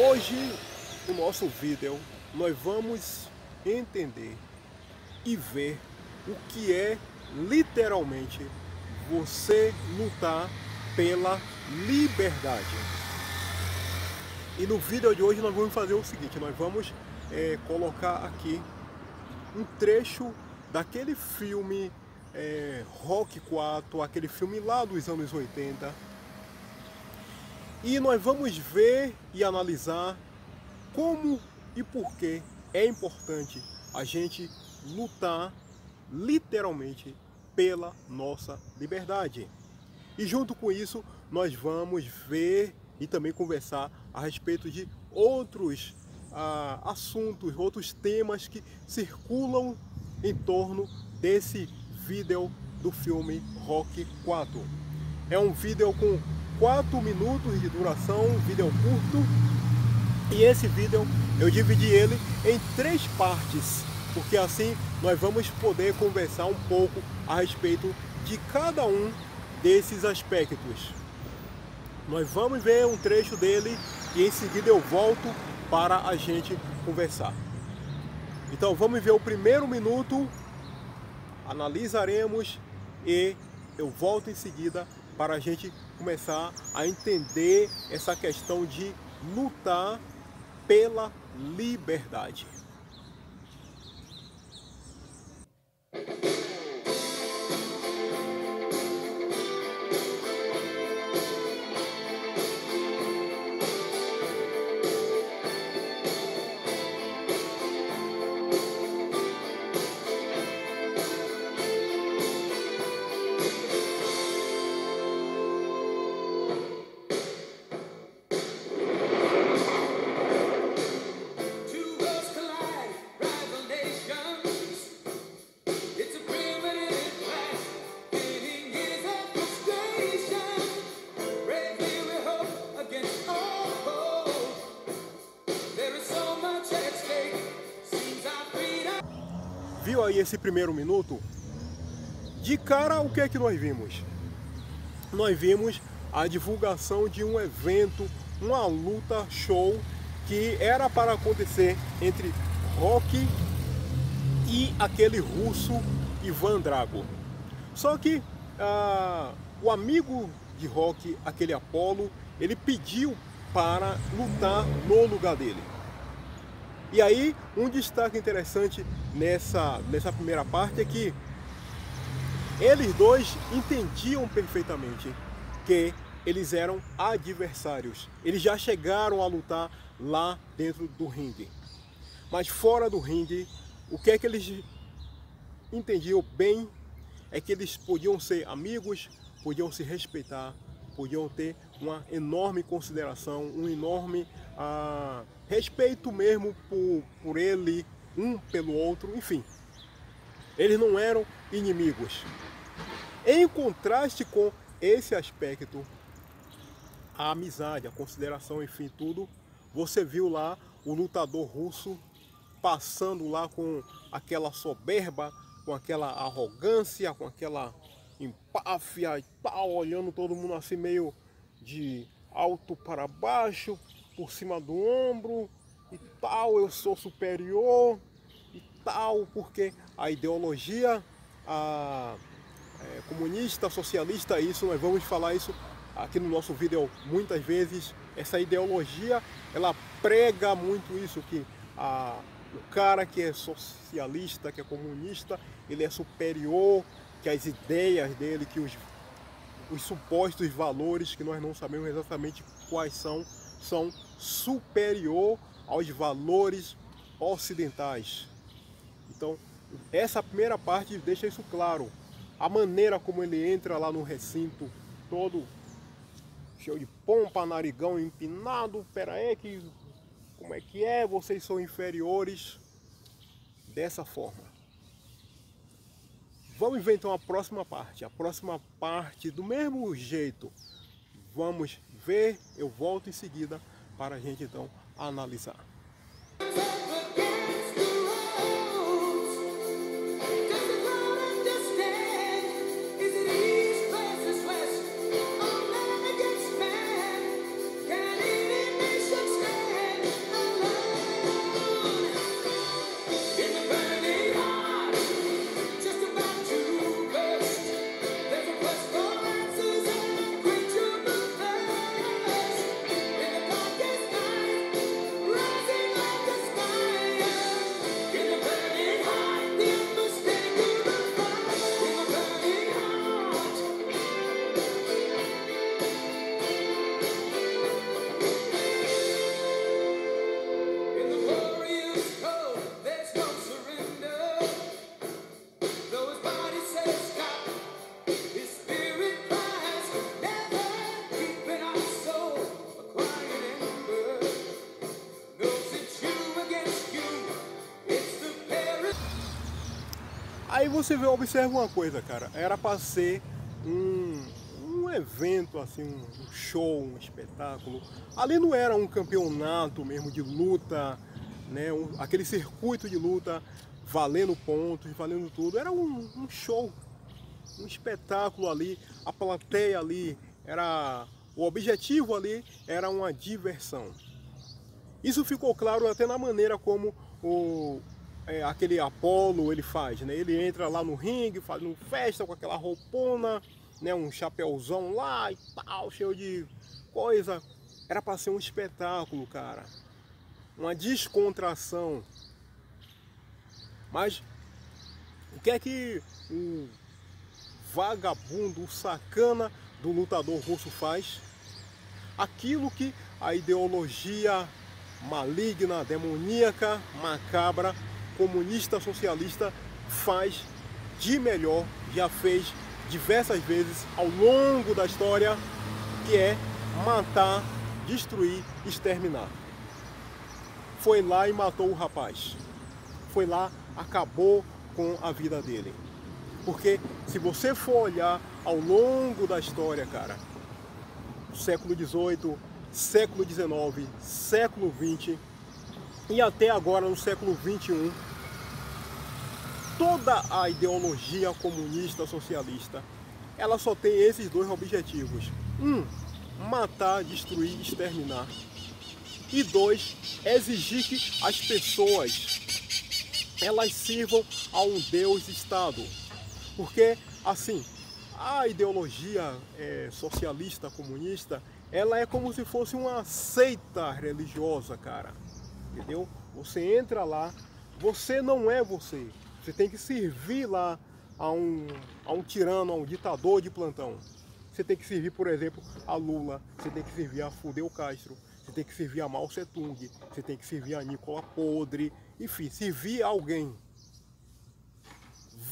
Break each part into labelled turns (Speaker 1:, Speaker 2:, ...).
Speaker 1: Hoje, no nosso vídeo, nós vamos entender e ver o que é literalmente você lutar pela liberdade. E no vídeo de hoje nós vamos fazer o seguinte, nós vamos colocar aqui um trecho daquele filme Rocky 4, aquele filme lá dos anos 80. E nós vamos ver e analisar como e por que é importante a gente lutar literalmente pela nossa liberdade. E junto com isso, nós vamos ver e também conversar a respeito de outros assuntos, outros temas que circulam em torno desse vídeo do filme Rocky 4. É um vídeo com 4 minutos de duração, um vídeo curto. E esse vídeo eu dividi ele em 3 partes, porque assim nós vamos poder conversar um pouco a respeito de cada um desses aspectos. Nós vamos ver um trecho dele e em seguida eu volto para a gente conversar. Então vamos ver o primeiro minuto, analisaremos e eu volto em seguida para a gente começar a entender essa questão de lutar pela liberdade. Viu aí esse primeiro minuto? De cara, o que é que nós vimos? Nós vimos a divulgação de um evento, uma luta show que era para acontecer entre Rocky e aquele russo Ivan Drago. Só que o amigo de Rocky, aquele Apollo, ele pediu para lutar no lugar dele. E aí, um destaque interessante nessa primeira parte é que eles dois entendiam perfeitamente que eles eram adversários. Eles já chegaram a lutar lá dentro do ringue. Mas fora do ringue, o que é que eles entendiam bem é que eles podiam ser amigos, podiam se respeitar, podiam ter uma enorme consideração, um enorme respeito mesmo por ele, um pelo outro, enfim. Eles não eram inimigos. Em contraste com esse aspecto, a amizade, a consideração, enfim, tudo, você viu lá o lutador russo passando lá com aquela soberba, com aquela arrogância, com aquela empáfia e tal, olhando todo mundo assim meio de alto para baixo, por cima do ombro e tal, eu sou superior e tal, porque a ideologia comunista, socialista, isso nós vamos falar isso aqui no nosso vídeo muitas vezes. Essa ideologia, ela prega muito isso, que o cara que é socialista, que é comunista, ele é superior, que as ideias dele, que os supostos valores, que nós não sabemos exatamente quais são superior aos valores ocidentais. Então, essa primeira parte deixa isso claro. A maneira como ele entra lá no recinto, todo cheio de pompa, narigão empinado, pera aí, como é que é? Vocês são inferiores. Dessa forma. Vamos ver então a próxima parte. A próxima parte, do mesmo jeito, vamos ver. Eu volto em seguida para a gente então analisar. Aí você vê, observa uma coisa, cara. Era para ser um evento, assim, um show, um espetáculo. Ali não era um campeonato mesmo de luta, né? Aquele circuito de luta valendo pontos, valendo tudo. Era um show, um espetáculo ali. A plateia ali era... O objetivo ali era uma diversão. Isso ficou claro até na maneira como aquele Apollo ele faz, né? Ele entra lá no ringue, faz uma festa com aquela roupona, né? Um chapéuzão lá e tal, cheio de coisa. Era para ser um espetáculo, cara. Uma descontração. Mas o que é que o vagabundo, o sacana do lutador russo faz? Aquilo que a ideologia maligna, demoníaca, macabra, comunista, socialista faz de melhor, já fez diversas vezes ao longo da história, que é matar, destruir, exterminar. Foi lá e matou o rapaz. Foi lá, acabou com a vida dele. Porque se você for olhar ao longo da história, cara, século XVIII, século XIX, século XX e até agora no século XXI, toda a ideologia comunista, socialista, ela só tem esses dois objetivos. Matar, destruir, exterminar. E dois, exigir que as pessoas elas sirvam a um Deus-Estado. Porque, assim, a ideologia socialista, comunista, ela é como se fosse uma seita religiosa, cara. Entendeu? Você entra lá, você não é você. Você tem que servir lá a um tirano, a um ditador de plantão. Você tem que servir, por exemplo, a Lula. Você tem que servir a Fidel Castro. Você tem que servir a Mao Tse-tung. Você tem que servir a Nicola Podre. Enfim, servir a alguém.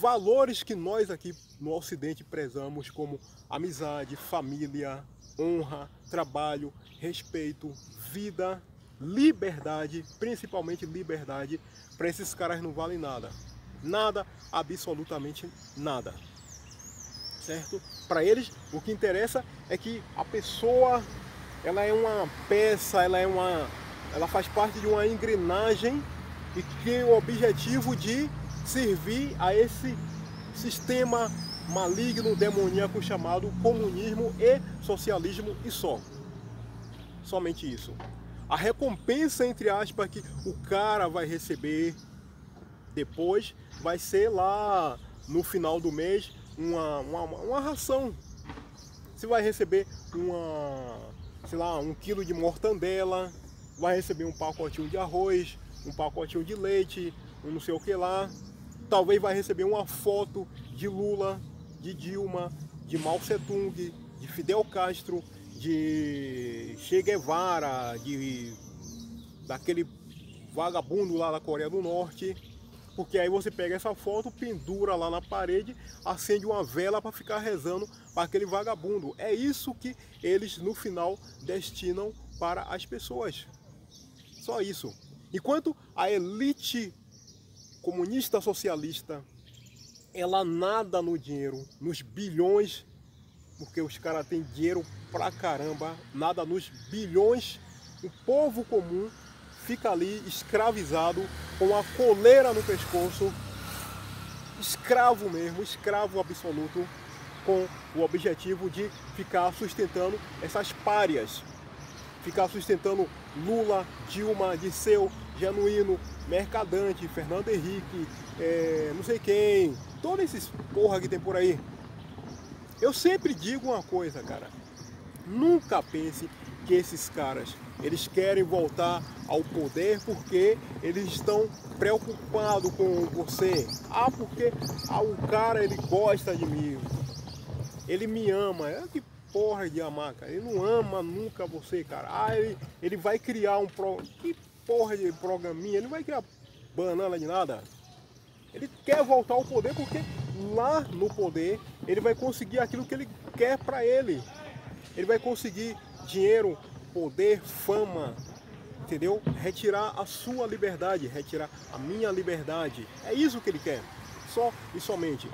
Speaker 1: Valores que nós aqui no Ocidente prezamos, como amizade, família, honra, trabalho, respeito, vida, liberdade, principalmente liberdade, para esses caras não valem nada. Nada, absolutamente nada. Certo? Para eles, o que interessa é que a pessoa, ela é uma peça, ela faz parte de uma engrenagem e tem o objetivo de servir a esse sistema maligno, demoníaco chamado comunismo e socialismo e só. Somente isso. A recompensa, entre aspas, que o cara vai receber depois vai ser lá no final do mês uma ração. Você vai receber sei lá, 1 quilo de mortandela, vai receber um pacotinho de arroz, um pacotinho de leite, um não sei o que lá. Talvez vai receber uma foto de Lula, de Dilma, de Mao Tse-tung, de Fidel Castro, de Che Guevara, daquele vagabundo lá da Coreia do Norte. Porque aí você pega essa foto, pendura lá na parede, acende uma vela para ficar rezando para aquele vagabundo. É isso que eles no final destinam para as pessoas. Só isso. Enquanto a elite comunista socialista, ela nada no dinheiro, nos bilhões, porque os caras têm dinheiro pra caramba, nada nos bilhões, o povo comum fica ali escravizado, com a coleira no pescoço, escravo mesmo, escravo absoluto, com o objetivo de ficar sustentando essas párias, ficar sustentando Lula, Dilma, Disseu, Genuíno, Mercadante, Fernando Henrique, não sei quem, todos esses porra que tem por aí. Eu sempre digo uma coisa, cara, nunca pense que esses caras, eles querem voltar ao poder porque eles estão preocupados com você. Porque o cara, ele gosta de mim, ele me ama. Que porra de amar, cara? Ele não ama nunca você, cara. Ele vai criar que porra de programinha, ele não vai criar banana de nada. Ele quer voltar ao poder porque lá no poder ele vai conseguir aquilo que ele quer para ele. Ele vai conseguir dinheiro, poder, fama, entendeu? Retirar a sua liberdade, retirar a minha liberdade. É isso que ele quer. só e somente.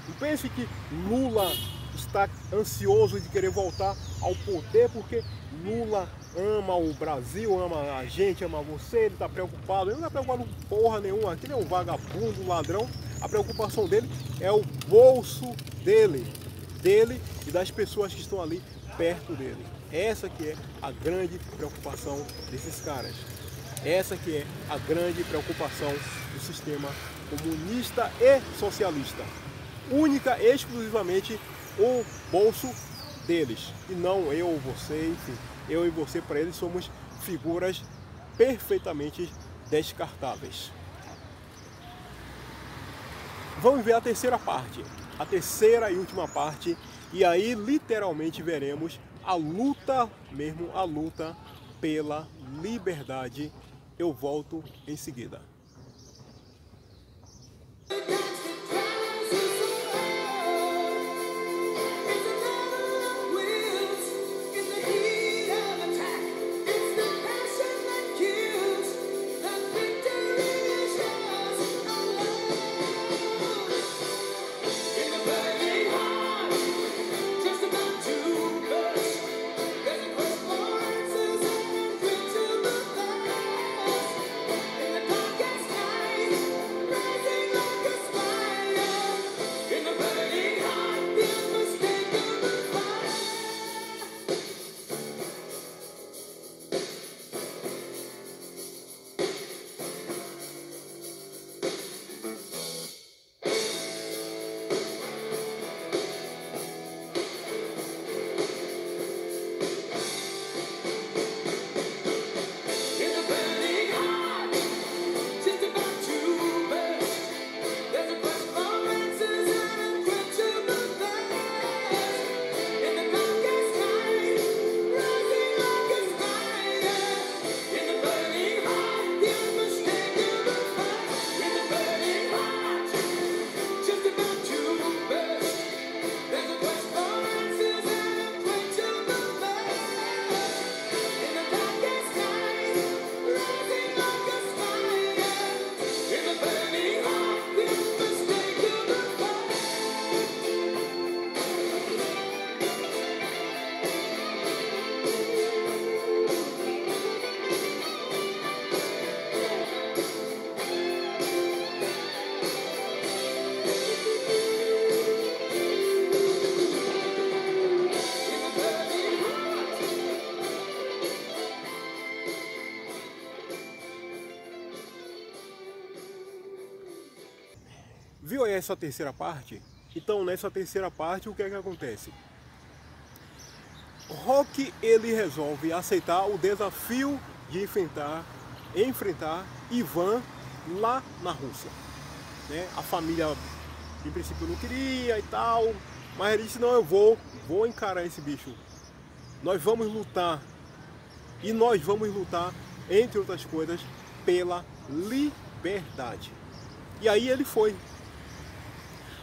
Speaker 1: Não pense que Lula está ansioso de querer voltar ao poder porque Lula ama o Brasil, ama a gente, ama você, ele está preocupado. Ele não está preocupado com porra nenhuma, aquele é um vagabundo, um ladrão. A preocupação dele é o bolso dele e das pessoas que estão ali perto dele. Essa que é a grande preocupação desses caras. Essa que é a grande preocupação do sistema comunista e socialista. Única e exclusivamente o bolso deles. E não eu ou você, enfim. Eu e você, para eles, somos figuras perfeitamente descartáveis. Vamos ver a terceira parte. A terceira e última parte. E aí, literalmente, veremos a luta mesmo, a luta pela liberdade. Eu volto em seguida. Viu aí essa terceira parte? Então, nessa terceira parte, o que é que acontece? Rock, ele resolve aceitar o desafio de enfrentar Ivan lá na Rússia, né? A família, em princípio, não queria e tal, mas ele disse, não, eu vou encarar esse bicho. Nós vamos lutar, e nós vamos lutar, entre outras coisas, pela liberdade. E aí ele foi.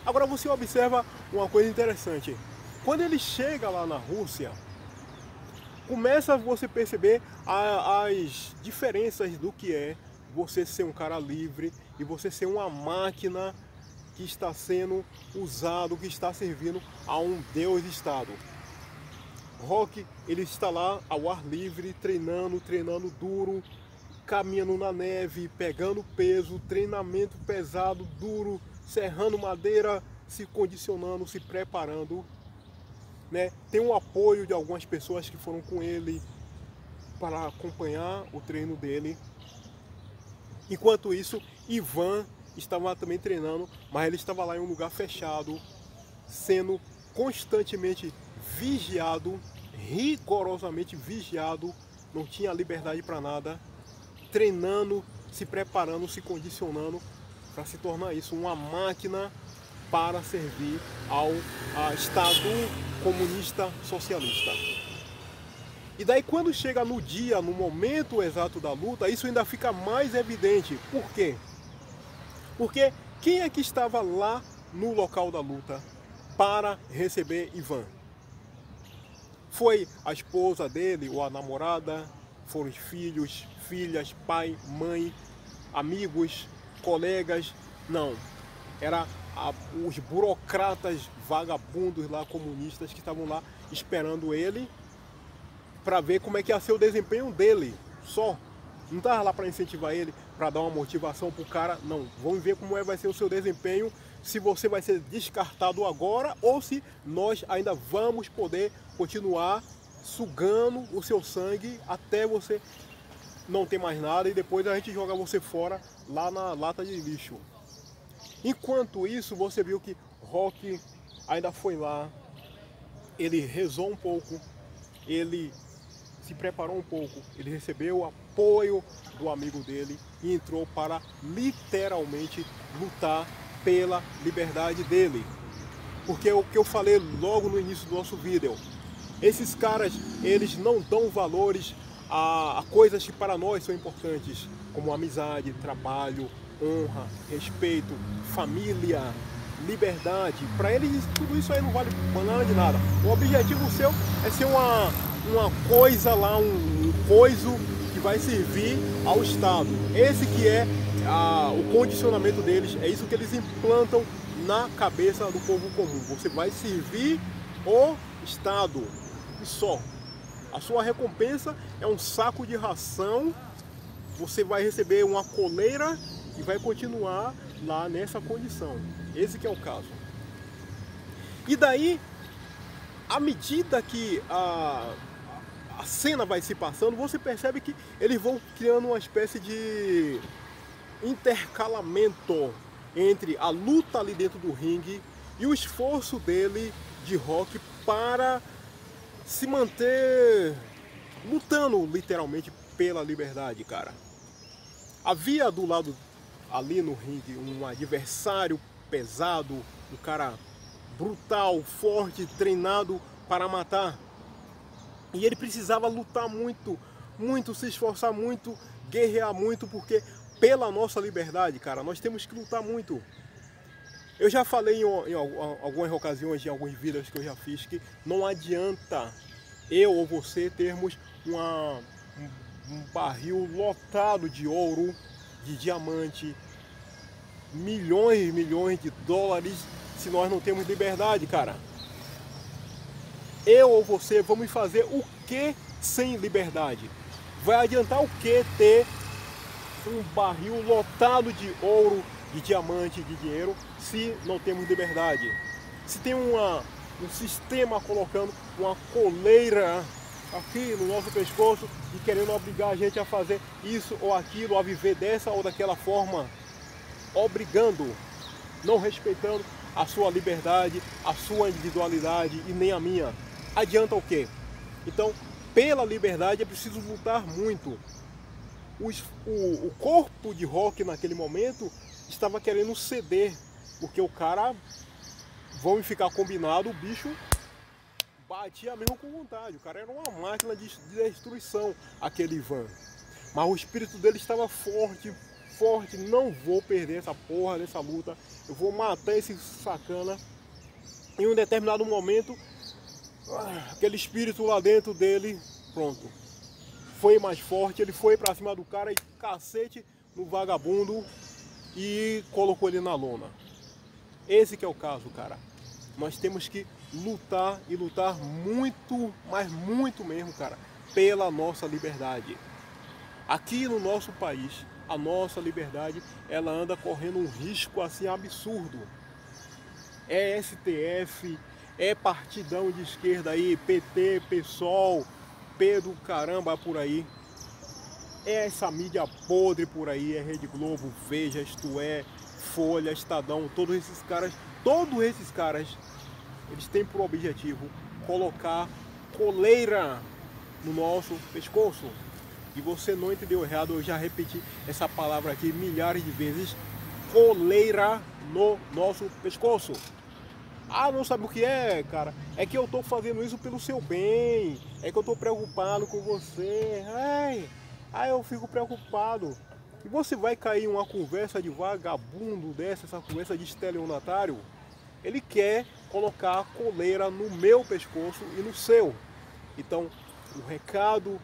Speaker 1: Agora você observa uma coisa interessante. Quando ele chega lá na Rússia, começa a você perceber as diferenças do que é você ser um cara livre e você ser uma máquina que está sendo usado, que está servindo a um Deus-Estado. Rock, ele está lá ao ar livre, treinando duro, caminhando na neve, pegando peso, treinamento pesado, duro, serrando madeira, se condicionando, se preparando, né? Tem o apoio de algumas pessoas que foram com ele para acompanhar o treino dele. Enquanto isso, Ivan estava também treinando, mas ele estava lá em um lugar fechado, sendo constantemente vigiado, rigorosamente vigiado, não tinha liberdade para nada, treinando, se preparando, se condicionando para se tornar isso uma máquina para servir ao Estado comunista socialista. E daí quando chega no dia, no momento exato da luta, isso ainda fica mais evidente. Por quê? Porque quem é que estava lá no local da luta para receber Ivan? Foi a esposa dele ou a namorada? Foram os filhos, filhas, pai, mãe, amigos, colegas? Não. era os burocratas vagabundos lá, comunistas, que estavam lá esperando ele para ver como é que ia ser o desempenho dele, só. Não estava lá para incentivar ele, para dar uma motivação pro cara, não. Vamos ver como vai ser o seu desempenho, se você vai ser descartado agora ou se nós ainda vamos poder continuar sugando o seu sangue até você não ter mais nada e depois a gente joga você fora lá na lata de lixo. Enquanto isso, você viu que Rock ainda foi lá, ele rezou um pouco, ele se preparou um pouco, ele recebeu o apoio do amigo dele e entrou para literalmente lutar pela liberdade dele. Porque o que eu falei logo no início do nosso vídeo, esses caras, eles não dão valores a coisas que para nós são importantes, como amizade, trabalho, honra, respeito, família, liberdade. Para eles tudo isso aí não vale banana de nada. O objetivo seu é ser uma coisa lá, um coiso que vai servir ao Estado. Esse que é o condicionamento deles, é isso que eles implantam na cabeça do povo comum. Você vai servir o Estado e só. A sua recompensa é um saco de ração, você vai receber uma coleira e vai continuar lá nessa condição. Esse que é o caso. E daí, à medida que a cena vai se passando, você percebe que eles vão criando uma espécie de intercalamento entre a luta ali dentro do ringue e o esforço dele, de Rock, para se manter lutando literalmente pela liberdade, cara. Havia do lado ali no ringue um adversário pesado, um cara brutal, forte, treinado para matar. E ele precisava lutar muito, muito, se esforçar muito, guerrear muito, porque pela nossa liberdade, cara, nós temos que lutar muito. Eu já falei em algumas ocasiões, em alguns vídeos que eu já fiz, que não adianta eu ou você termos um barril lotado de ouro, de diamante, milhões e milhões de dólares, se nós não temos liberdade, cara. Eu ou você vamos fazer o que sem liberdade? Vai adiantar o que ter um barril lotado de ouro, de diamante, de dinheiro, se não temos liberdade? Se tem um sistema colocando uma coleira aqui no nosso pescoço e querendo obrigar a gente a fazer isso ou aquilo, a viver dessa ou daquela forma, obrigando, não respeitando a sua liberdade, a sua individualidade e nem a minha, adianta o quê? Então, pela liberdade é preciso lutar muito. O corpo de Rock naquele momento estava querendo ceder, porque o cara, vamos ficar combinado, o bicho batia mesmo com vontade. O cara era uma máquina de destruição, aquele Ivan. Mas o espírito dele estava forte, forte. Não vou perder essa porra dessa luta. Eu vou matar esse sacana. Em um determinado momento, aquele espírito lá dentro dele, pronto, foi mais forte. Ele foi pra cima do cara e cacete no vagabundo e colocou ele na lona. Esse que é o caso, cara. Nós temos que lutar e lutar muito, mas muito mesmo, cara, pela nossa liberdade. Aqui no nosso país, a nossa liberdade, ela anda correndo um risco assim absurdo. É STF, é partidão de esquerda aí, PT, PSOL, P do caramba por aí. É essa mídia podre por aí, é Rede Globo, Veja, Isto É, Folha, Estadão, todos esses caras, eles têm por objetivo colocar coleira no nosso pescoço. E você não entendeu errado, eu já repeti essa palavra aqui milhares de vezes, coleira no nosso pescoço. Ah, não sabe o que é, cara? É que eu tô fazendo isso pelo seu bem, é que eu tô preocupado com você. Ai, eu fico preocupado. E você vai cair em uma conversa de vagabundo dessa, essa conversa de estelionatário? Ele quer colocar a coleira no meu pescoço e no seu. Então, o recado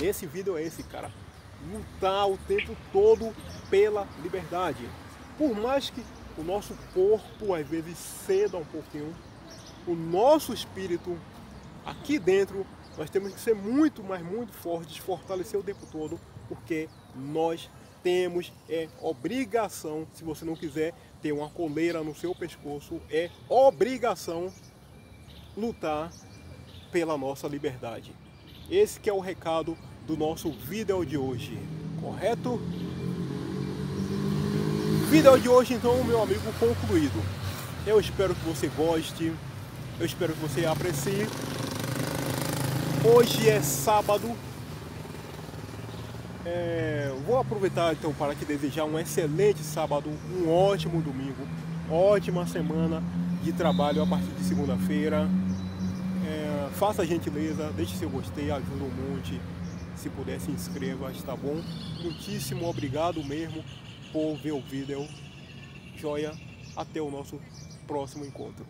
Speaker 1: nesse vídeo é esse, cara. Lutar o tempo todo pela liberdade. Por mais que o nosso corpo às vezes ceda um pouquinho, o nosso espírito aqui dentro, nós temos que ser muito, mas muito fortes, fortalecer o tempo todo, porque nós temos obrigação, se você não quiser ter uma coleira no seu pescoço, é obrigação lutar pela nossa liberdade. Esse que é o recado do nosso vídeo de hoje, correto? Vídeo de hoje então, meu amigo, concluído. Eu espero que você goste, eu espero que você aprecie. Hoje é sábado. Vou aproveitar então para te desejar um excelente sábado, um ótimo domingo, ótima semana de trabalho a partir de segunda-feira. Faça a gentileza, deixe seu gostei, ajuda um monte. Se puder, se inscreva, está bom? Muitíssimo obrigado mesmo por ver o vídeo. Joia, até o nosso próximo encontro.